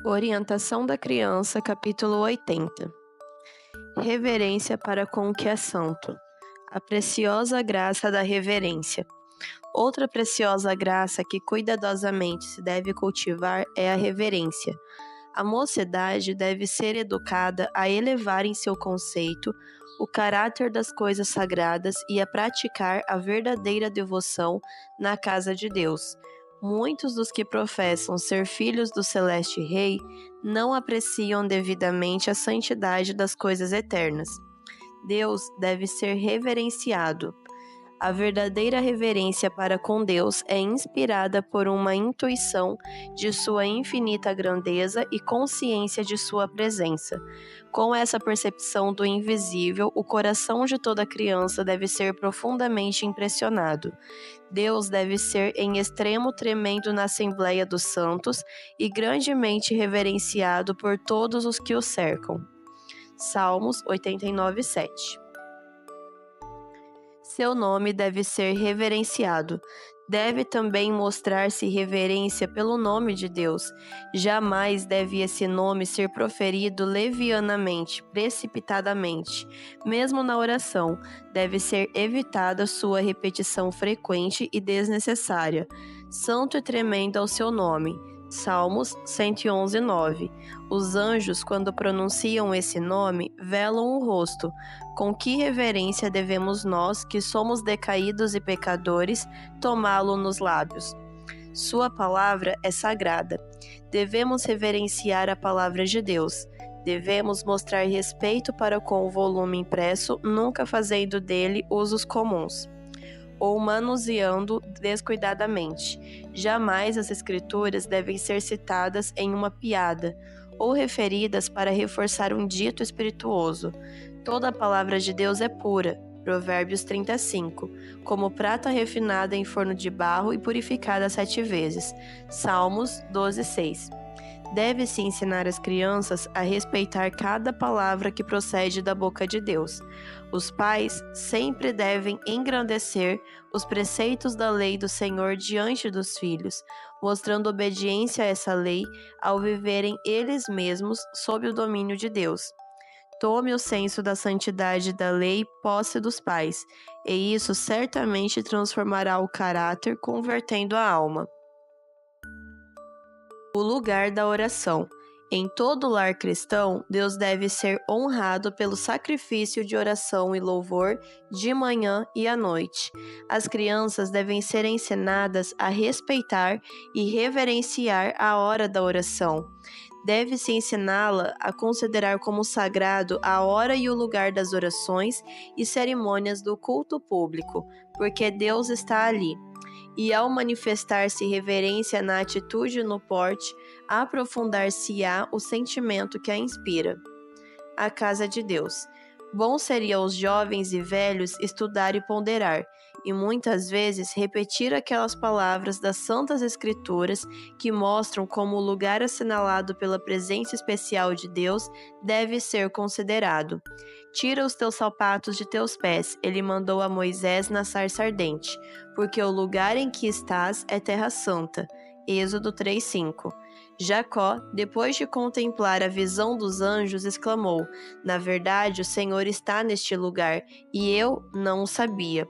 Orientação da criança, capítulo 80. Reverência para com o que é santo. A preciosa graça da reverência. Outra preciosa graça que cuidadosamente se deve cultivar é a reverência. A mocidade deve ser educada a elevar em seu conceito o caráter das coisas sagradas e a praticar a verdadeira devoção na casa de Deus. Muitos dos que professam ser filhos do Celeste Rei não apreciam devidamente a santidade das coisas eternas. Deus deve ser reverenciado. A verdadeira reverência para com Deus é inspirada por uma intuição de sua infinita grandeza e consciência de sua presença. Com essa percepção do invisível, o coração de toda criança deve ser profundamente impressionado. Deus deve ser em extremo tremendo na Assembleia dos Santos e grandemente reverenciado por todos os que o cercam. Salmos 89:7. Seu nome deve ser reverenciado. Deve também mostrar-se reverência pelo nome de Deus. Jamais deve esse nome ser proferido levianamente, precipitadamente. Mesmo na oração, deve ser evitada sua repetição frequente e desnecessária. Santo e tremendo é o seu nome. Salmos 111:9. Os anjos, quando pronunciam esse nome, velam o rosto. Com que reverência devemos nós, que somos decaídos e pecadores, tomá-lo nos lábios? Sua palavra é sagrada. Devemos reverenciar a palavra de Deus. Devemos mostrar respeito para com o volume impresso, nunca fazendo dele usos comuns ou manuseando descuidadamente. Jamais as escrituras devem ser citadas em uma piada ou referidas para reforçar um dito espirituoso. Toda a palavra de Deus é pura. Provérbios 35, como prata refinada em forno de barro e purificada 7 vezes. Salmos 12:6. Deve-se ensinar as crianças a respeitar cada palavra que procede da boca de Deus. Os pais sempre devem engrandecer os preceitos da lei do Senhor diante dos filhos, mostrando obediência a essa lei ao viverem eles mesmos sob o domínio de Deus. Tome o senso da santidade da lei posse dos pais, e isso certamente transformará o caráter, convertendo a alma. O lugar da oração. Em todo lar cristão, Deus deve ser honrado pelo sacrifício de oração e louvor de manhã e à noite. As crianças devem ser ensinadas a respeitar e reverenciar a hora da oração. Deve-se ensiná-la a considerar como sagrado a hora e o lugar das orações e cerimônias do culto público, porque Deus está ali. E ao manifestar-se reverência na atitude e no porte, aprofundar-se-á o sentimento que a inspira. A casa de Deus. Bom seria aos jovens e velhos estudar e ponderar, e muitas vezes repetir aquelas palavras das Santas Escrituras que mostram como o lugar assinalado pela presença especial de Deus deve ser considerado. Tira os teus sapatos de teus pés, ele mandou a Moisés na sarça ardente, porque o lugar em que estás é terra santa. Êxodo 3:5. Jacó, depois de contemplar a visão dos anjos, exclamou: Na verdade, o Senhor está neste lugar, e eu não o sabia.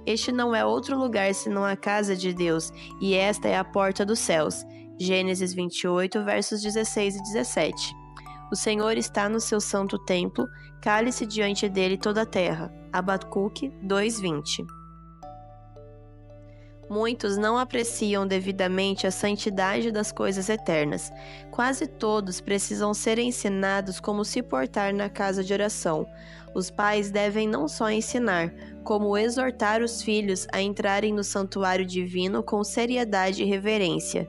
Este não é outro lugar senão a casa de Deus, e esta é a porta dos céus. Gênesis 28, versos 16 e 17. O Senhor está no seu santo templo, cale-se diante dele toda a terra. Abacuque 2:20. Muitos não apreciam devidamente a santidade das coisas eternas. Quase todos precisam ser ensinados como se portar na casa de oração. Os pais devem não só ensinar, como exortar os filhos a entrarem no santuário divino com seriedade e reverência.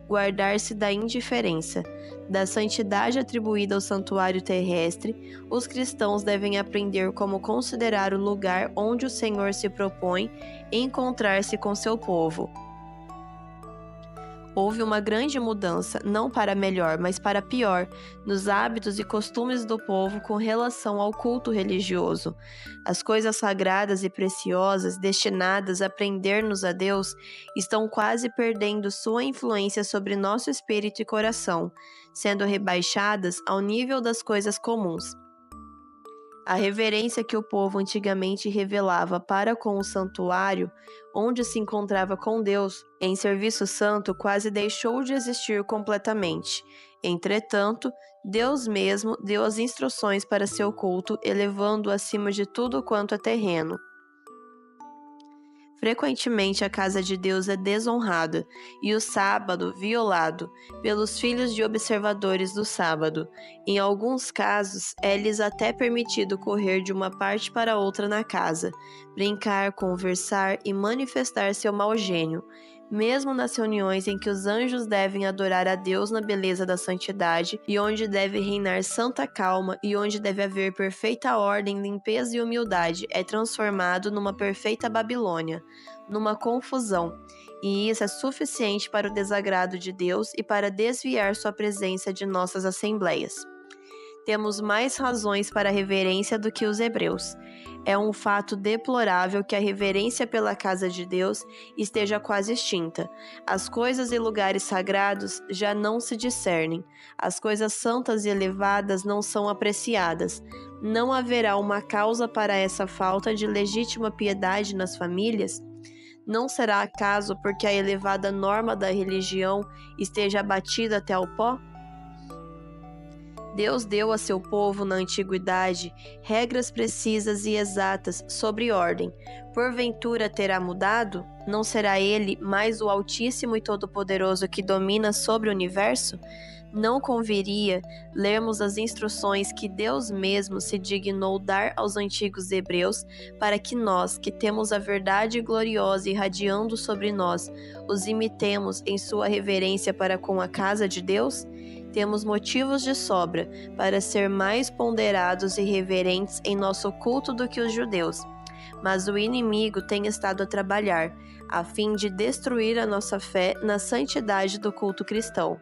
Guardar-se da indiferença. Da santidade atribuída ao santuário terrestre, os cristãos devem aprender como considerar o lugar onde o Senhor se propõe encontrar-se com seu povo. Houve uma grande mudança, não para melhor, mas para pior, nos hábitos e costumes do povo com relação ao culto religioso. As coisas sagradas e preciosas destinadas a prender-nos a Deus estão quase perdendo sua influência sobre nosso espírito e coração, sendo rebaixadas ao nível das coisas comuns. A reverência que o povo antigamente revelava para com o santuário, onde se encontrava com Deus, em serviço santo quase deixou de existir completamente. Entretanto, Deus mesmo deu as instruções para seu culto, elevando-o acima de tudo quanto é terreno. Frequentemente a casa de Deus é desonrada e o sábado violado pelos filhos de observadores do sábado. Em alguns casos, é-lhes até permitido correr de uma parte para outra na casa, brincar, conversar e manifestar seu mau gênio. Mesmo nas reuniões em que os anjos devem adorar a Deus na beleza da santidade e onde deve reinar santa calma e onde deve haver perfeita ordem, limpeza e humildade, é transformado numa perfeita Babilônia, numa confusão, e isso é suficiente para o desagrado de Deus e para desviar sua presença de nossas assembleias. Temos mais razões para a reverência do que os hebreus. É um fato deplorável que a reverência pela casa de Deus esteja quase extinta. As coisas e lugares sagrados já não se discernem. As coisas santas e elevadas não são apreciadas. Não haverá uma causa para essa falta de legítima piedade nas famílias? Não será acaso porque a elevada norma da religião esteja abatida até ao pó? Deus deu a seu povo na antiguidade regras precisas e exatas sobre ordem. Porventura terá mudado? Não será Ele mais o Altíssimo e Todo-Poderoso que domina sobre o universo? Não conviria lermos as instruções que Deus mesmo se dignou dar aos antigos hebreus para que nós, que temos a verdade gloriosa irradiando sobre nós, os imitemos em sua reverência para com a casa de Deus? Temos motivos de sobra para ser mais ponderados e reverentes em nosso culto do que os judeus. Mas o inimigo tem estado a trabalhar, a fim de destruir a nossa fé na santidade do culto cristão.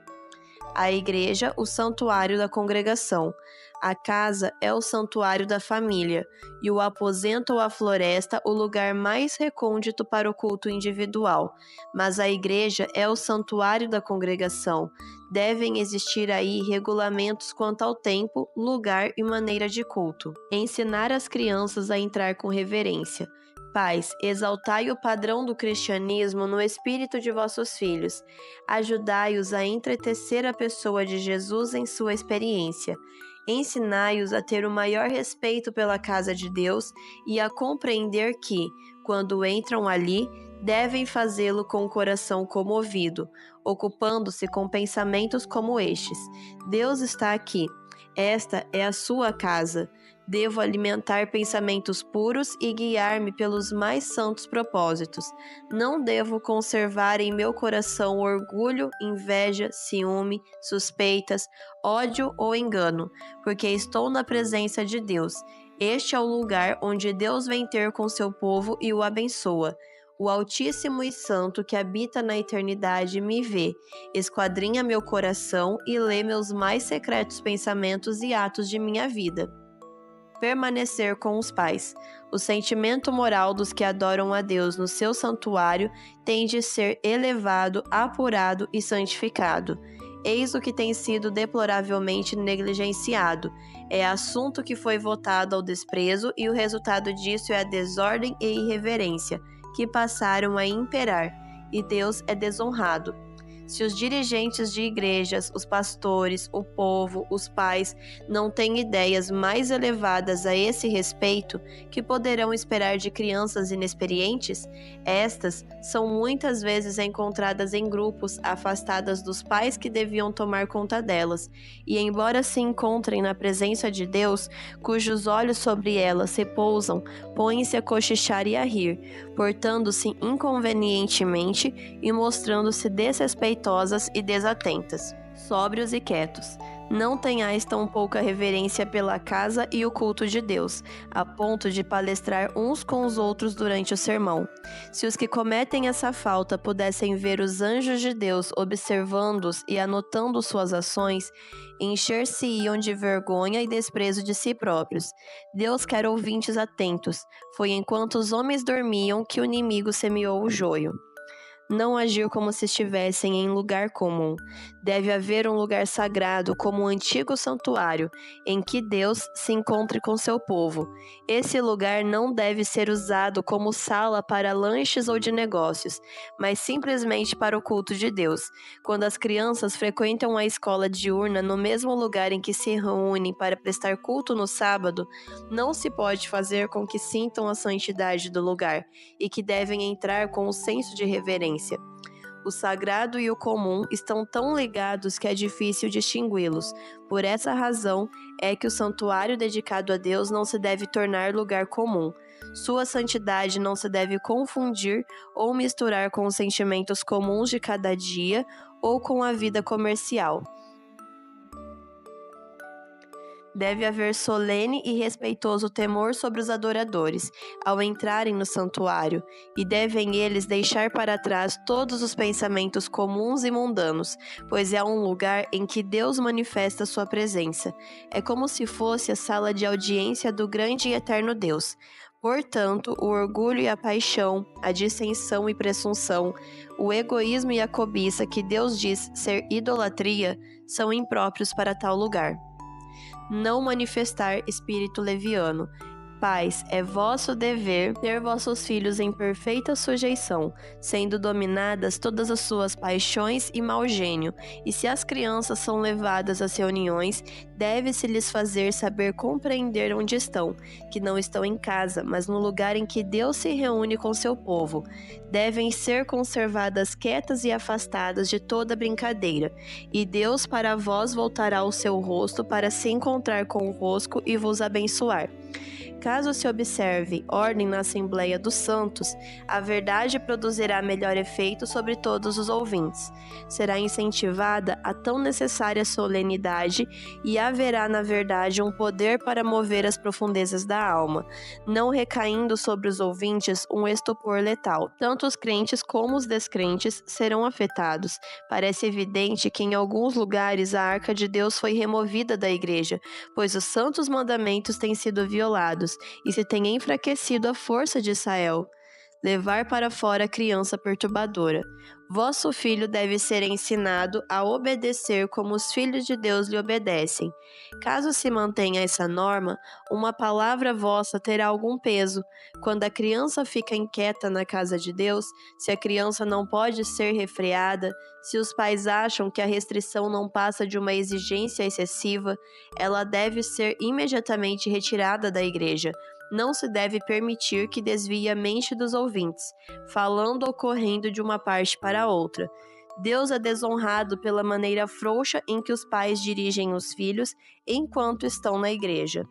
A igreja, o santuário da congregação. A casa é o santuário da família, e o aposento ou a floresta o lugar mais recôndito para o culto individual. Mas a igreja é o santuário da congregação. Devem existir aí regulamentos quanto ao tempo, lugar e maneira de culto. Ensinar as crianças a entrar com reverência. Pais, exaltai o padrão do cristianismo no espírito de vossos filhos. Ajudai-os a entretecer a pessoa de Jesus em sua experiência. Ensinai-os a ter o maior respeito pela casa de Deus e a compreender que, quando entram ali, devem fazê-lo com o coração comovido, ocupando-se com pensamentos como estes: Deus está aqui. Esta é a sua casa. Devo alimentar pensamentos puros e guiar-me pelos mais santos propósitos. Não devo conservar em meu coração orgulho, inveja, ciúme, suspeitas, ódio ou engano, porque estou na presença de Deus. Este é o lugar onde Deus vem ter com seu povo e o abençoa. O Altíssimo e Santo que habita na eternidade me vê, esquadrinha meu coração e lê meus mais secretos pensamentos e atos de minha vida. Permanecer com os pais. O sentimento moral dos que adoram a Deus no seu santuário tem de ser elevado, apurado e santificado. Eis o que tem sido deploravelmente negligenciado. É assunto que foi votado ao desprezo e o resultado disso é a desordem e irreverência, que passaram a imperar, e Deus é desonrado. Se os dirigentes de igrejas, os pastores, o povo, os pais não têm ideias mais elevadas a esse respeito, que poderão esperar de crianças inexperientes? Estas são muitas vezes encontradas em grupos afastadas dos pais que deviam tomar conta delas, e embora se encontrem na presença de Deus, cujos olhos sobre elas repousam, põem-se a cochichar e a rir, portando-se inconvenientemente e mostrando-se desrespeitosas e desatentas, sóbrios e quietos. Não tenhais tão pouca reverência pela casa e o culto de Deus, a ponto de palestrar uns com os outros durante o sermão. Se os que cometem essa falta pudessem ver os anjos de Deus observando-os e anotando suas ações, encher-se-iam de vergonha e desprezo de si próprios. Deus quer ouvintes atentos. Foi enquanto os homens dormiam que o inimigo semeou o joio. Não agir como se estivessem em lugar comum. Deve haver um lugar sagrado, como o antigo santuário, em que Deus se encontre com seu povo. Esse lugar não deve ser usado como sala para lanches ou de negócios, mas simplesmente para o culto de Deus. Quando as crianças frequentam a escola diurna no mesmo lugar em que se reúnem para prestar culto no sábado, não se pode fazer com que sintam a santidade do lugar e que devem entrar com um senso de reverência. O sagrado e o comum estão tão ligados que é difícil distingui-los. Por essa razão é que o santuário dedicado a Deus não se deve tornar lugar comum. Sua santidade não se deve confundir ou misturar com os sentimentos comuns de cada dia ou com a vida comercial. Deve haver solene e respeitoso temor sobre os adoradores, ao entrarem no santuário, e devem eles deixar para trás todos os pensamentos comuns e mundanos, pois é um lugar em que Deus manifesta sua presença. É como se fosse a sala de audiência do grande e eterno Deus. Portanto, o orgulho e a paixão, a dissensão e presunção, o egoísmo e a cobiça que Deus diz ser idolatria, são impróprios para tal lugar. Não manifestar espírito leviano. Pais, é vosso dever ter vossos filhos em perfeita sujeição, sendo dominadas todas as suas paixões e mau gênio, e se as crianças são levadas às reuniões, deve-se lhes fazer saber compreender onde estão, que não estão em casa, mas no lugar em que Deus se reúne com seu povo. Devem ser conservadas quietas e afastadas de toda brincadeira, e Deus para vós voltará o seu rosto para se encontrar convosco e vos abençoar. Caso se observe ordem na Assembleia dos Santos, a verdade produzirá melhor efeito sobre todos os ouvintes. Será incentivada a tão necessária solenidade e haverá na verdade um poder para mover as profundezas da alma, não recaindo sobre os ouvintes um estupor letal. Tanto os crentes como os descrentes serão afetados. Parece evidente que em alguns lugares a arca de Deus foi removida da igreja, pois os santos mandamentos têm sido violados e se tem enfraquecido a força de Israel. Levar para fora a criança perturbadora. Vosso filho deve ser ensinado a obedecer como os filhos de Deus lhe obedecem. Caso se mantenha essa norma, uma palavra vossa terá algum peso. Quando a criança fica inquieta na casa de Deus, se a criança não pode ser refreada, se os pais acham que a restrição não passa de uma exigência excessiva, ela deve ser imediatamente retirada da igreja. Não se deve permitir que desvie a mente dos ouvintes, falando ou correndo de uma parte para outra. Deus é desonrado pela maneira frouxa em que os pais dirigem os filhos enquanto estão na igreja.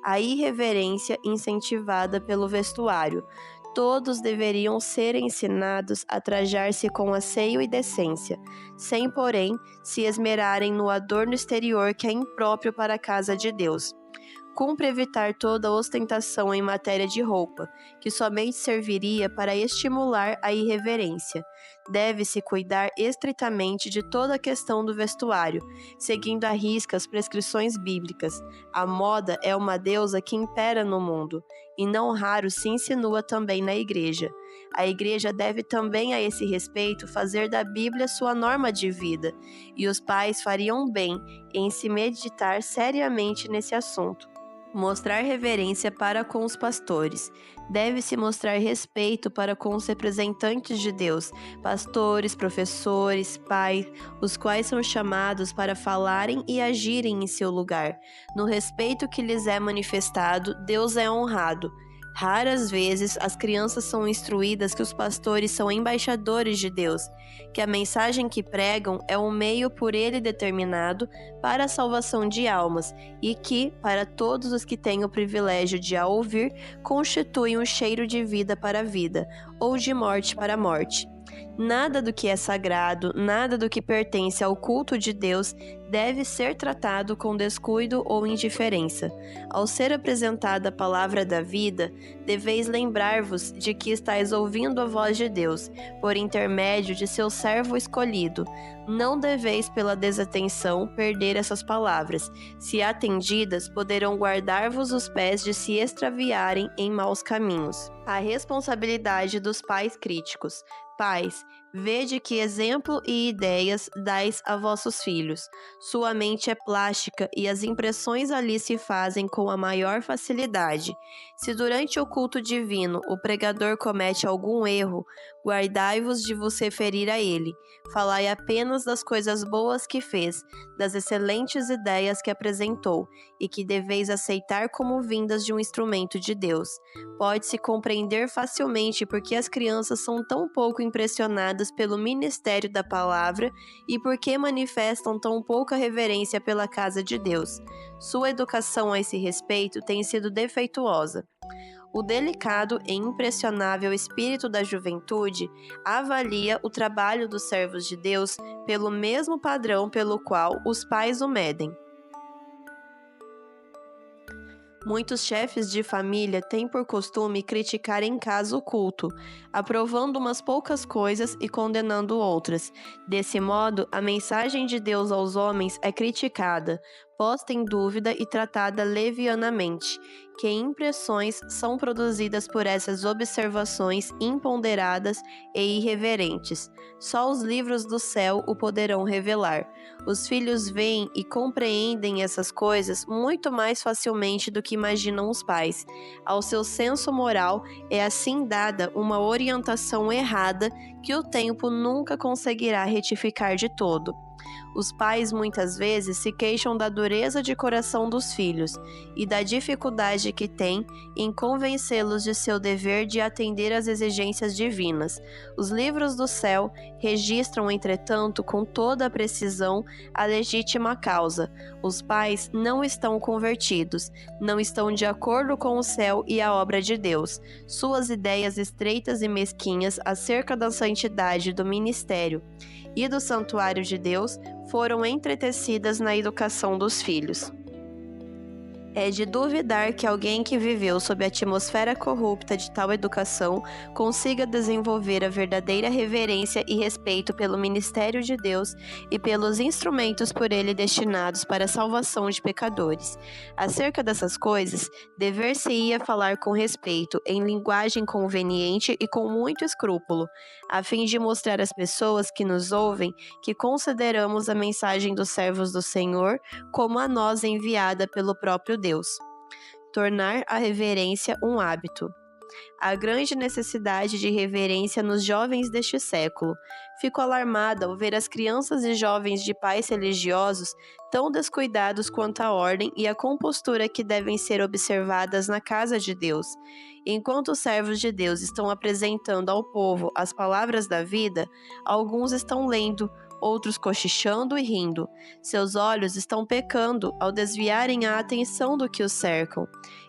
A irreverência incentivada pelo vestuário. Todos deveriam ser ensinados a trajar-se com asseio e decência, sem, porém, se esmerarem no adorno exterior que é impróprio para a casa de Deus. Cumpre evitar toda ostentação em matéria de roupa, que somente serviria para estimular a irreverência. Deve-se cuidar estritamente de toda a questão do vestuário, seguindo à risca as prescrições bíblicas. A moda é uma deusa que impera no mundo, e não raro se insinua também na igreja. A igreja deve também, a esse respeito, fazer da Bíblia sua norma de vida, e os pais fariam bem em se meditar seriamente nesse assunto. Mostrar reverência para com os pastores. Deve-se mostrar respeito para com os representantes de Deus, pastores, professores, pais, os quais são chamados para falarem e agirem em seu lugar. No respeito que lhes é manifestado, Deus é honrado. Raras vezes as crianças são instruídas que os pastores são embaixadores de Deus, que a mensagem que pregam é um meio por ele determinado para a salvação de almas e que, para todos os que têm o privilégio de a ouvir, constitui um cheiro de vida para a vida, ou de morte para a morte. Nada do que é sagrado, nada do que pertence ao culto de Deus deve ser tratado com descuido ou indiferença. Ao ser apresentada a palavra da vida, deveis lembrar-vos de que estáis ouvindo a voz de Deus, por intermédio de seu servo escolhido. Não deveis, pela desatenção, perder essas palavras. Se atendidas, poderão guardar-vos os pés de se extraviarem em maus caminhos. A responsabilidade dos pais críticos. Pais, vede que exemplo e ideias dais a vossos filhos. Sua mente é plástica e as impressões ali se fazem com a maior facilidade. Se durante o culto divino o pregador comete algum erro, guardai-vos de vos referir a ele. Falai apenas das coisas boas que fez, das excelentes ideias que apresentou e que deveis aceitar como vindas de um instrumento de Deus. Pode-se compreender facilmente porque as crianças são tão pouco impressionadas pelo ministério da palavra e porque manifestam tão pouca reverência pela casa de Deus. Sua educação a esse respeito tem sido defeituosa. O delicado e impressionável espírito da juventude avalia o trabalho dos servos de Deus pelo mesmo padrão pelo qual os pais o medem. Muitos chefes de família têm por costume criticar em casa o culto, aprovando umas poucas coisas e condenando outras. Desse modo, a mensagem de Deus aos homens é criticada, posta em dúvida e tratada levianamente. Que impressões são produzidas por essas observações imponderadas e irreverentes? Só os livros do céu o poderão revelar. Os filhos veem e compreendem essas coisas muito mais facilmente do que imaginam os pais. Ao seu senso moral é assim dada uma orientação errada que o tempo nunca conseguirá retificar de todo. Os pais muitas vezes se queixam da dureza de coração dos filhos e da dificuldade que têm em convencê-los de seu dever de atender às exigências divinas. Os livros do céu registram, entretanto, com toda a precisão a legítima causa. Os pais não estão convertidos, não estão de acordo com o céu e a obra de Deus. Suas ideias estreitas e mesquinhas acerca da santidade do ministério e do santuário de Deus foram entretecidas na educação dos filhos. É de duvidar que alguém que viveu sob a atmosfera corrupta de tal educação consiga desenvolver a verdadeira reverência e respeito pelo ministério de Deus e pelos instrumentos por ele destinados para a salvação de pecadores. Acerca dessas coisas, dever-se-ia falar com respeito, em linguagem conveniente e com muito escrúpulo, a fim de mostrar às pessoas que nos ouvem que consideramos a mensagem dos servos do Senhor como a nós enviada pelo próprio Deus. Tornar a reverência um hábito. Há grande necessidade de reverência nos jovens deste século. Fico alarmada ao ver as crianças e jovens de pais religiosos tão descuidados quanto a ordem e a compostura que devem ser observadas na casa de Deus. Enquanto os servos de Deus estão apresentando ao povo as palavras da vida, alguns estão lendo, outros cochichando e rindo. Seus olhos estão pecando ao desviarem a atenção do que os cercam.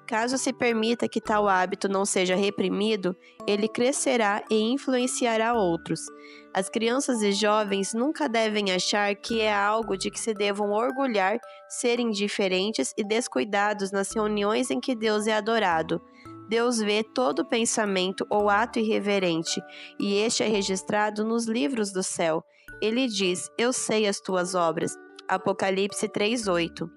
Caso se permita que tal hábito não seja reprimido, ele crescerá e influenciará outros. As crianças e jovens nunca devem achar que é algo de que se devam orgulhar ser indiferentes e descuidados nas reuniões em que Deus é adorado. Deus vê todo pensamento ou ato irreverente, e este é registrado nos livros do céu. Ele diz: eu sei as tuas obras. Apocalipse 3:8.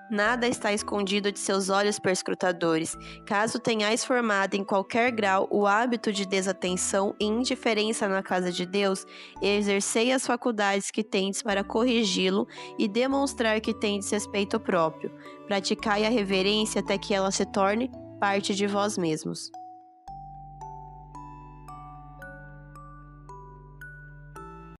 Nada está escondido de seus olhos perscrutadores. Caso tenhais formado em qualquer grau o hábito de desatenção e indiferença na casa de Deus, exercei as faculdades que tendes para corrigi-lo e demonstrar que tendes respeito próprio. Praticai a reverência até que ela se torne parte de vós mesmos.